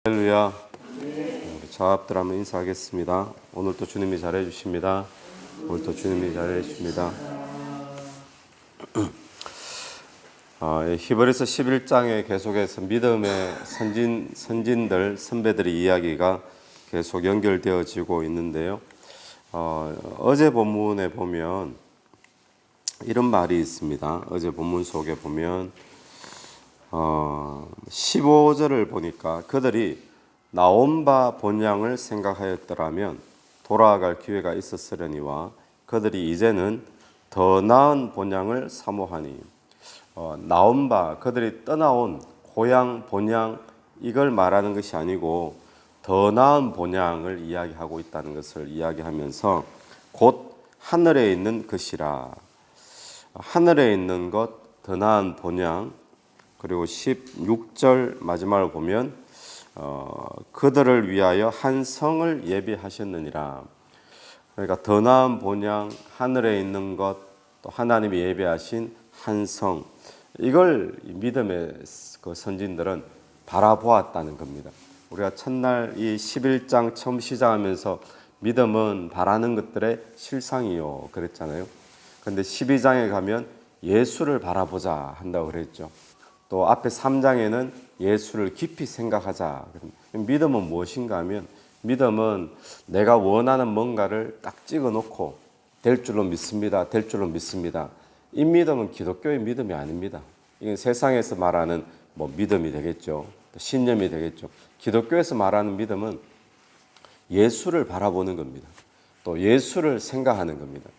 할렐루야. 우리 자합들 한번 인사하겠습니다. 오늘도 주님이 잘해 주십니다. 오늘도 주님이 잘해 주십니다. 히브리서 11장에 계속해서 믿음의 선진들, 선배들의 이야기가 계속 연결되어지고 있는데요. 어제 본문에 보면 이런 말이 있습니다. 어제 본문 속에 보면 15절을 보니까 그들이 나온 바 본향을 생각하였더라면 돌아갈 기회가 있었으려니와 그들이 이제는 더 나은 본향을 사모하니, 나온 바, 그들이 떠나온 고향, 본향, 이걸 말하는 것이 아니고 더 나은 본향을 이야기하고 있다는 것을 이야기하면서 곧 하늘에 있는 것이라, 하늘에 있는 것, 더 나은 본향. 그리고 16절 마지막을 보면 그들을 위하여 한 성을 예비하셨느니라. 그러니까 더 나은 본향, 하늘에 있는 것, 또 하나님이 예비하신 한 성, 이걸 믿음의 그 선진들은 바라보았다는 겁니다. 우리가 첫날 이 11장 처음 시작하면서 믿음은 바라는 것들의 실상이요 그랬잖아요. 그런데 12장에 가면 예수를 바라보자 한다고 그랬죠. 또 앞에 3장에는 예수를 깊이 생각하자. 믿음은 무엇인가 하면, 믿음은 내가 원하는 뭔가를 딱 찍어놓고 될 줄로 믿습니다. 될 줄로 믿습니다. 이 믿음은 기독교의 믿음이 아닙니다. 이건 세상에서 말하는 믿음이 되겠죠. 신념이 되겠죠. 기독교에서 말하는 믿음은 예수를 바라보는 겁니다. 또 예수를 생각하는 겁니다.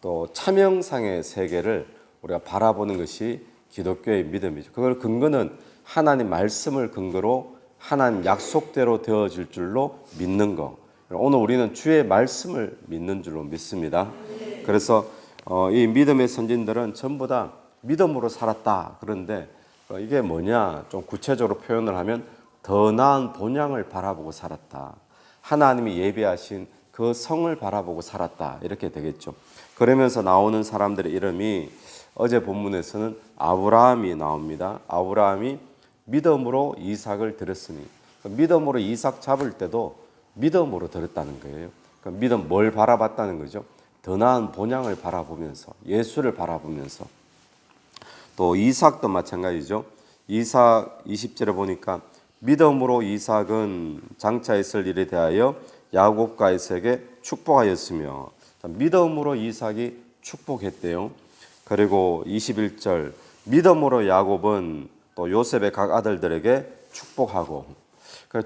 또 참형상의 세계를 우리가 바라보는 것이 기독교의 믿음이죠. 그걸 근거는 하나님 말씀을 근거로 하나님 약속대로 되어질 줄로 믿는 거. 오늘 우리는 주의 말씀을 믿는 줄로 믿습니다. 그래서 이 믿음의 선진들은 전부 다 믿음으로 살았다. 그런데 이게 뭐냐? 좀 구체적으로 표현을 하면 더 나은 본향을 바라보고 살았다. 하나님이 예비하신 그 성을 바라보고 살았다. 이렇게 되겠죠. 그러면서 나오는 사람들의 이름이 어제 본문에서는 아브라함이 나옵니다. 아브라함이 믿음으로 이삭을 드렸으니, 믿음으로 이삭 잡을 때도 믿음으로 드렸다는 거예요. 믿음 뭘 바라봤다는 거죠? 더 나은 본향을 바라보면서, 예수를 바라보면서. 또 이삭도 마찬가지죠. 이삭 20절에 보니까 믿음으로 이삭은 장차 있을 일에 대하여 야곱과 에서에게 축복하였으며, 믿음으로 이삭이 축복했대요. 그리고 21절, 믿음으로 야곱은 또 요셉의 각 아들들에게 축복하고,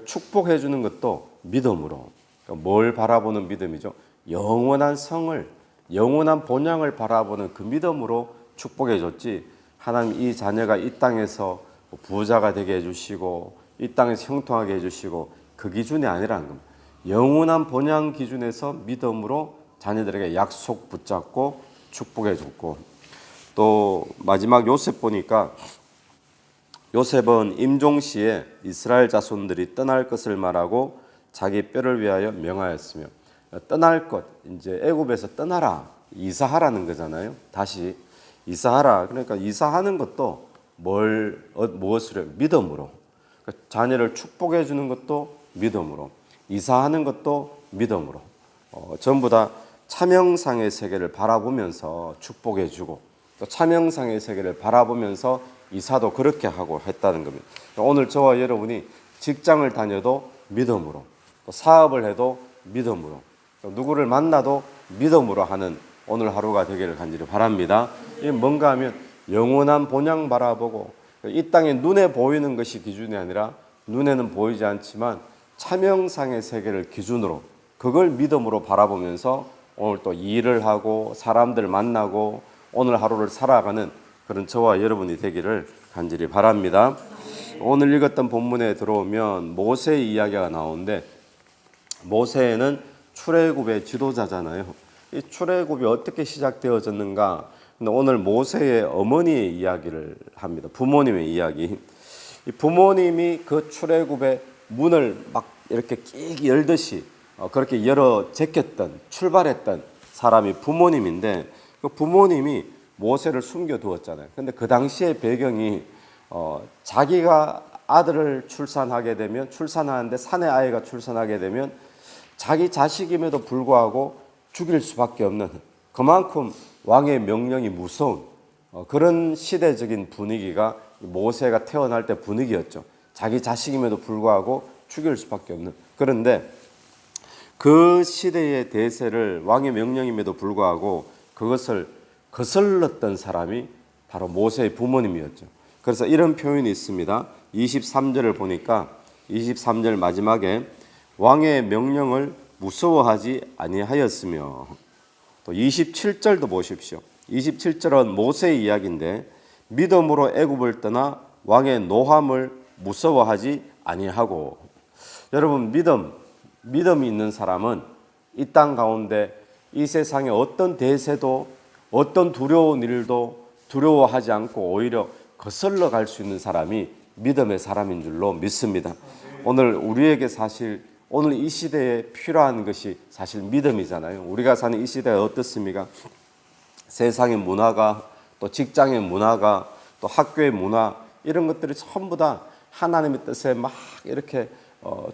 축복해 주는 것도 믿음으로. 뭘 바라보는 믿음이죠? 영원한 성을, 영원한 본향을 바라보는 그 믿음으로 축복해 줬지, 하나님 이 자녀가 이 땅에서 부자가 되게 해주시고 이 땅에서 형통하게 해주시고 그 기준이 아니라는 겁니다. 영원한 본향 기준에서 믿음으로 자녀들에게 약속 붙잡고 축복해 줬고, 또 마지막 요셉 보니까 요셉은 임종시에 이스라엘 자손들이 떠날 것을 말하고 자기 뼈를 위하여 명하였으며, 떠날 것, 이제 애굽에서 떠나라, 이사하라는 거잖아요. 다시 이사하라. 그러니까 이사하는 것도 무엇으로? 믿음으로. 자녀를 축복해 주는 것도 믿음으로, 이사하는 것도 믿음으로. 전부 다 참형상의 세계를 바라보면서 축복해 주고, 또 참형상의 세계를 바라보면서 이사도 그렇게 하고 했다는 겁니다. 오늘 저와 여러분이 직장을 다녀도 믿음으로, 또 사업을 해도 믿음으로, 또 누구를 만나도 믿음으로 하는 오늘 하루가 되기를 간절히 바랍니다. 이게 뭔가 하면 영원한 본향 바라보고, 이 땅에 눈에 보이는 것이 기준이 아니라 눈에는 보이지 않지만 참형상의 세계를 기준으로, 그걸 믿음으로 바라보면서 오늘 또 일을 하고 사람들 만나고 오늘 하루를 살아가는 그런 저와 여러분이 되기를 간절히 바랍니다. 오늘 읽었던 본문에 들어오면 모세의 이야기가 나오는데, 모세는 출애굽의 지도자잖아요. 이 출애굽이 어떻게 시작되어졌는가? 근데 오늘 모세의 어머니의 이야기를 합니다. 부모님의 이야기. 이 부모님이 그 출애굽의 문을 막 이렇게 끼 열듯이 그렇게 열어 제꼈던, 출발했던 사람이 부모님인데, 그 부모님이 모세를 숨겨두었잖아요. 근데 그 당시의 배경이 자기가 아들을 출산하게 되면, 출산하는데 사내 아이가 출산하게 되면 자기 자식임에도 불구하고 죽일 수밖에 없는, 그만큼 왕의 명령이 무서운 그런 시대적인 분위기가 모세가 태어날 때 분위기였죠. 자기 자식임에도 불구하고 죽일 수밖에 없는. 그런데 그 시대의 대세를, 왕의 명령임에도 불구하고 그것을 거슬렀던 사람이 바로 모세의 부모님이었죠. 그래서 이런 표현이 있습니다. 23절을 보니까 23절 마지막에 왕의 명령을 무서워하지 아니하였으며, 또 27절도 보십시오. 27절은 모세의 이야기인데 믿음으로 애굽을 떠나 왕의 노함을 무서워하지 아니하고. 여러분, 믿음이 있는 사람은 이 땅 가운데 이 세상의 어떤 대세도 어떤 두려운 일도 두려워하지 않고 오히려 거슬러 갈 수 있는 사람이 믿음의 사람인 줄로 믿습니다. 오늘 우리에게 사실 오늘 이 시대에 필요한 것이 사실 믿음이잖아요. 우리가 사는 이 시대가 어떻습니까? 세상의 문화가, 또 직장의 문화가, 또 학교의 문화, 이런 것들이 전부 다 하나님의 뜻에 막 이렇게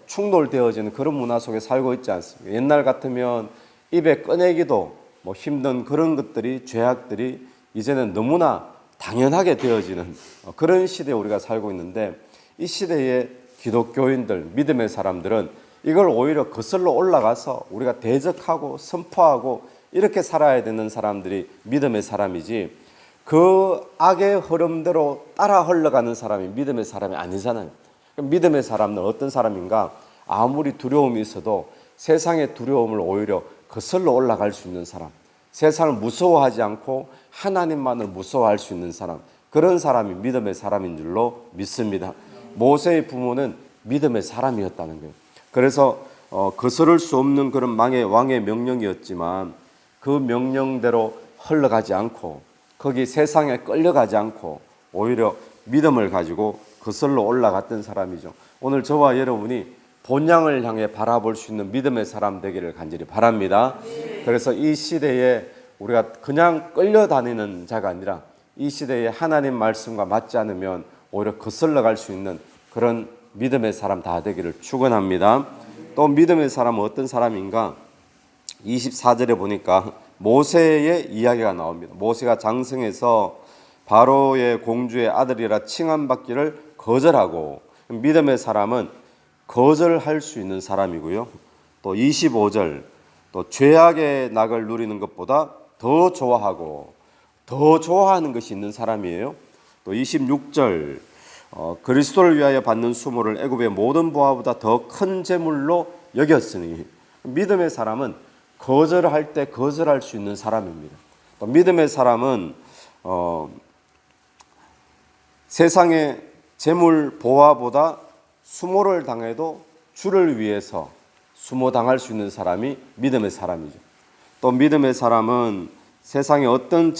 충돌되어지는 그런 문화 속에 살고 있지 않습니까? 옛날 같으면 입에 꺼내기도 힘든 그런 것들이, 죄악들이 이제는 너무나 당연하게 되어지는 그런 시대에 우리가 살고 있는데, 이 시대의 기독교인들, 믿음의 사람들은 이걸 오히려 거슬러 올라가서 우리가 대적하고 선포하고 이렇게 살아야 되는 사람들이 믿음의 사람이지, 그 악의 흐름대로 따라 흘러가는 사람이 믿음의 사람이 아니잖아요. 믿음의 사람은 어떤 사람인가? 아무리 두려움이 있어도 세상의 두려움을 오히려 거슬러 올라갈 수 있는 사람, 세상을 무서워하지 않고 하나님만을 무서워할 수 있는 사람, 그런 사람이 믿음의 사람인 줄로 믿습니다. 모세의 부모는 믿음의 사람이었다는 거예요. 그래서 거스를 수 없는 그런 왕의 명령이었지만 그 명령대로 흘러가지 않고 거기 세상에 끌려가지 않고 오히려 믿음을 가지고 거슬러 올라갔던 사람이죠. 오늘 저와 여러분이 본향을 향해 바라볼 수 있는 믿음의 사람 되기를 간절히 바랍니다. 그래서 이 시대에 우리가 그냥 끌려다니는 자가 아니라 이 시대에 하나님 말씀과 맞지 않으면 오히려 거슬러 갈 수 있는 그런 믿음의 사람 다 되기를 축원합니다. 또 믿음의 사람은 어떤 사람인가? 24절에 보니까 모세의 이야기가 나옵니다. 모세가 장성해서 바로의 공주의 아들이라 칭함받기를 거절하고, 믿음의 사람은 거절할 수 있는 사람이고요. 또 25절, 또 죄악의 낙을 누리는 것보다 더 좋아하고 더 좋아하는 것이 있는 사람이에요. 또 26절, 그리스도를 위하여 받는 수모를 애굽의 모든 보화보다 더 큰 재물로 여겼으니, 믿음의 사람은 거절할 때 거절할 수 있는 사람입니다. 또 믿음의 사람은 세상의 재물 보화보다 수모를 당해도 주를 위해서 수모당할 수 있는 사람이 믿음의 사람이죠. 또 믿음의 사람은 세상의 어떤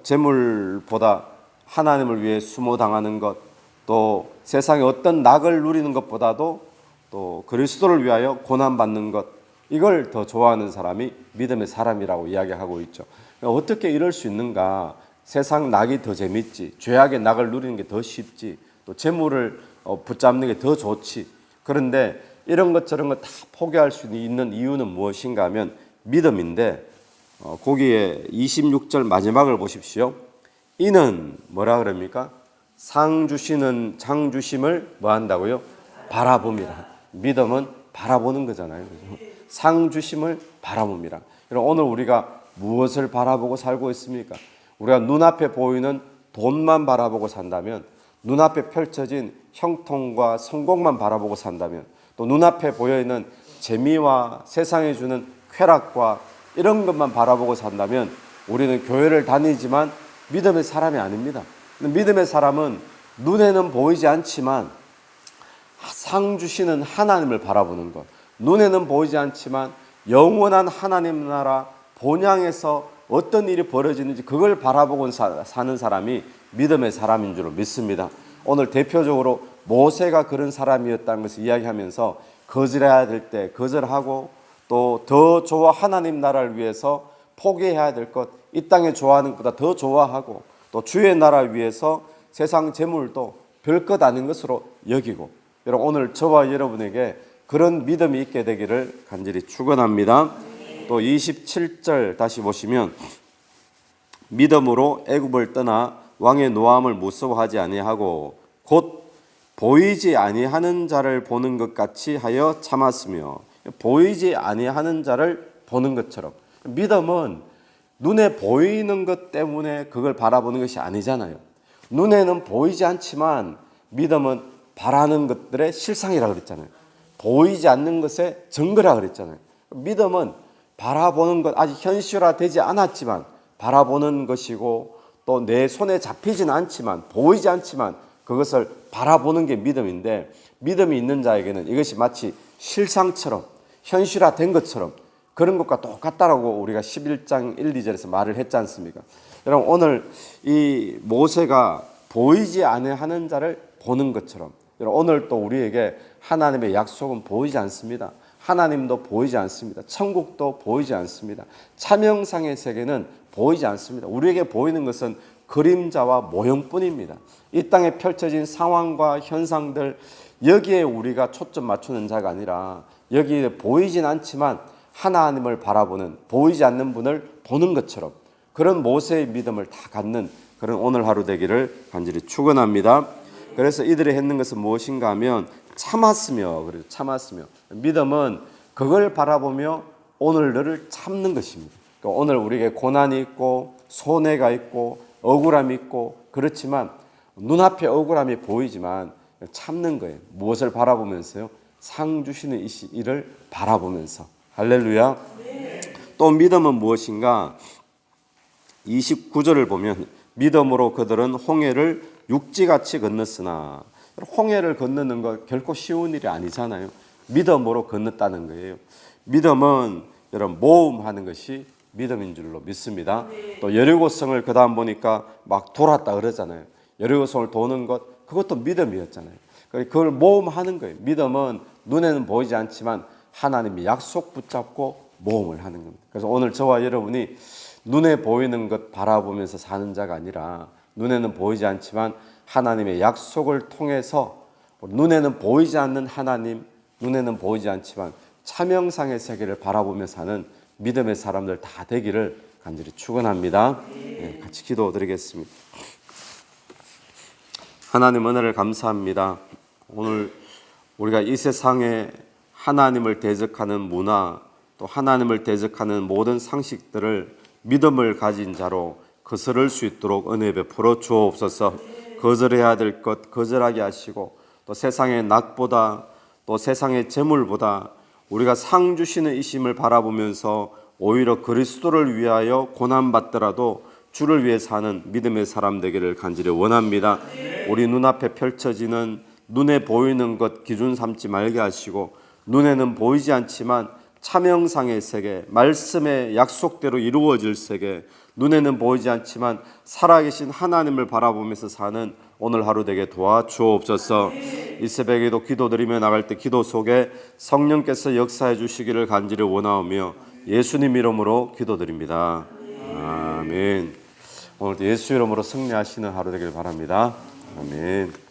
재물보다 하나님을 위해 수모당하는 것, 또 세상의 어떤 낙을 누리는 것보다도 또 그리스도를 위하여 고난받는 것, 이걸 더 좋아하는 사람이 믿음의 사람이라고 이야기하고 있죠. 어떻게 이럴 수 있는가? 세상 낙이 더 재밌지, 죄악의 낙을 누리는 게 더 쉽지, 또 재물을 붙잡는 게 더 좋지. 그런데 이런 것 저런 것 다 포기할 수 있는 이유는 무엇인가 하면 믿음인데, 거기에 26절 마지막을 보십시오. 이는 뭐라 그럽니까? 상 주시는 장 주심을 뭐 한다고요? 바라봅니다. 믿음은 바라보는 거잖아요. 상 주심을 바라봅니다. 오늘 우리가 무엇을 바라보고 살고 있습니까? 우리가 눈앞에 보이는 돈만 바라보고 산다면, 눈앞에 펼쳐진 형통과 성공만 바라보고 산다면, 또 눈앞에 보여있는 재미와 세상에 주는 쾌락과 이런 것만 바라보고 산다면 우리는 교회를 다니지만 믿음의 사람이 아닙니다. 믿음의 사람은 눈에는 보이지 않지만 상 주시는 하나님을 바라보는 것, 눈에는 보이지 않지만 영원한 하나님 나라 본향에서 어떤 일이 벌어지는지 그걸 바라보고 사는 사람이 믿음의 사람인 줄 믿습니다. 오늘 대표적으로 모세가 그런 사람이었다는 것을 이야기하면서 거절해야 될 때 거절하고, 또 더 좋아 하나님 나라를 위해서 포기해야 될 것, 이 땅에 좋아하는 것보다 더 좋아하고, 또 주의 나라를 위해서 세상 재물도 별것 아닌 것으로 여기고, 여러분 오늘 저와 여러분에게 그런 믿음이 있게 되기를 간절히 축원합니다. 또 27절 다시 보시면 믿음으로 애굽을 떠나 왕의 노함을 무서워하지 아니하고 곧 보이지 아니하는 자를 보는 것 같이 하여 참았으며, 보이지 아니하는 자를 보는 것처럼, 믿음은 눈에 보이는 것 때문에 그걸 바라보는 것이 아니잖아요. 눈에는 보이지 않지만 믿음은 바라는 것들의 실상이라고 그랬잖아요. 보이지 않는 것의 증거라고 그랬잖아요. 믿음은 바라보는 것, 아직 현실화되지 않았지만 바라보는 것이고, 또 내 손에 잡히지는 않지만, 보이지 않지만 그것을 바라보는 게 믿음인데, 믿음이 있는 자에게는 이것이 마치 실상처럼 현실화된 것처럼 그런 것과 똑같다라고 우리가 11장 1, 2절에서 말을 했지 않습니까? 여러분 오늘 이 모세가 보이지 아니하는 자를 보는 것처럼, 여러분 오늘 또 우리에게 하나님의 약속은 보이지 않습니다. 하나님도 보이지 않습니다. 천국도 보이지 않습니다. 차명상의 세계는 보이지 않습니다. 우리에게 보이는 것은 그림자와 모형뿐입니다. 이 땅에 펼쳐진 상황과 현상들, 여기에 우리가 초점 맞추는 자가 아니라 여기에 보이진 않지만 하나님을 바라보는, 보이지 않는 분을 보는 것처럼 그런 모세의 믿음을 다 갖는 그런 오늘 하루 되기를 간절히 축원합니다. 그래서 이들이 했는 것은 무엇인가 하면 참았으며, 그래서 참았으며, 믿음은 그걸 바라보며 오늘을 참는 것입니다. 그러니까 오늘 우리에게 고난이 있고 손해가 있고 억울함이 있고 그렇지만 눈앞에 억울함이 보이지만 참는 거예요. 무엇을 바라보면서요? 상 주시는 이를 바라보면서. 할렐루야. 또 믿음은 무엇인가? 29절을 보면 믿음으로 그들은 홍해를 육지같이 건넜으나, 홍해를 건너는 거 결코 쉬운 일이 아니잖아요. 믿음으로 건넜다는 거예요. 믿음은 여러분 모험하는 것이 믿음인 줄로 믿습니다. 또 여리고성을 그 다음 보니까 막 돌았다 그러잖아요. 여리고성을 도는 것, 그것도 믿음이었잖아요. 그걸 모험하는 거예요. 믿음은 눈에는 보이지 않지만 하나님이 약속 붙잡고 모험을 하는 겁니다. 그래서 오늘 저와 여러분이 눈에 보이는 것 바라보면서 사는 자가 아니라 눈에는 보이지 않지만 하나님의 약속을 통해서 눈에는 보이지 않는 하나님, 눈에는 보이지 않지만 차명상의 세계를 바라보며 사는 믿음의 사람들 다 되기를 간절히 축원합니다. 네, 같이 기도드리겠습니다. 하나님 은혜를 감사합니다. 오늘 우리가 이 세상에 하나님을 대적하는 문화, 또 하나님을 대적하는 모든 상식들을 믿음을 가진 자로 거스를 수 있도록 은혜 베풀어 주옵소서. 거절해야 될 것 거절하게 하시고, 또 세상의 낙보다, 또 세상의 재물보다 우리가 상 주시는 이심을 바라보면서 오히려 그리스도를 위하여 고난받더라도 주를 위해 사는 믿음의 사람 되기를 간절히 원합니다. 우리 눈앞에 펼쳐지는 눈에 보이는 것 기준 삼지 말게 하시고, 눈에는 보이지 않지만 차명상의 세계, 말씀의 약속대로 이루어질 세계, 눈에는 보이지 않지만 살아계신 하나님을 바라보면서 사는 오늘 하루 되게 도와주옵소서. 이 새벽에도 기도드리며 나갈 때 기도 속에 성령께서 역사해 주시기를 간절히 원하오며 예수님 이름으로 기도드립니다. 아멘. 오늘도 예수 이름으로 승리하시는 하루 되길 바랍니다. 아멘.